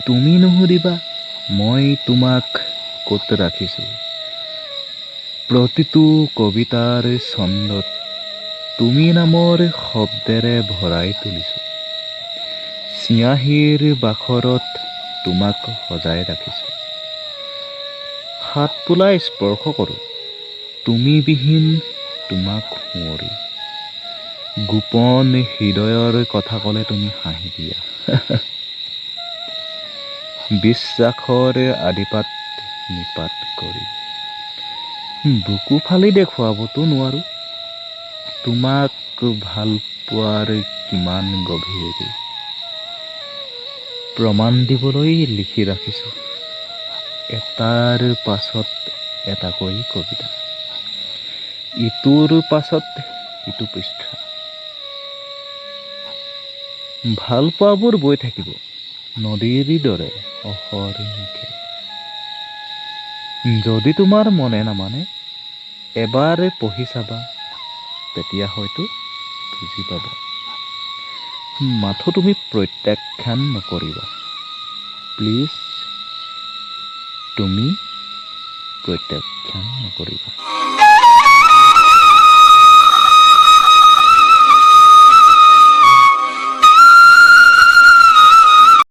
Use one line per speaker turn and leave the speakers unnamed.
তুমি নুসুধিবা মই তোমাক ক'ত ৰাখিছোঁ। প্ৰতিটো কবিতাৰ ছন্দত তুমি নামৰ শব্দেৰে ভৰাই তুলিছোঁ। চিয়াঁহীৰ বাখৰত তোমাক সজাই ৰাখিছোঁ। হাত তোলাই স্পৰ্শ কৰোঁ তুমি বিহীন তোমাক সুঁৱৰি। গোপন হৃদয়ৰ কথা ক'লে তুমি হাঁহি দিয়া। বিশ্বাসৰ আদিপাত নিপাত কৰি বুকু ফালি দেখুৱাবতো নোৱাৰোঁ তোমাক ভাল পোৱাৰ কিমান গভীৰ। প্ৰমাণ দিবলৈ লিখি ৰাখিছোঁ এটাৰ পাছত এটাকৈ কবিতা, ইটোৰ পাছত ইটো পৃষ্ঠা। ভাল পোৱাবোৰ বৈ থাকিব নদীৰ দৰে অহৰ্নিশে। যদি তোমাৰ মনে নামানে এবাৰ পঢ়ি চাবা, তেতিয়া হয়তো বুজি পাবা। মাথো তুমি প্ৰত্যাখ্যান নকৰিবা, প্লিজ তুমি প্ৰত্যাখ্যান নকৰিবা।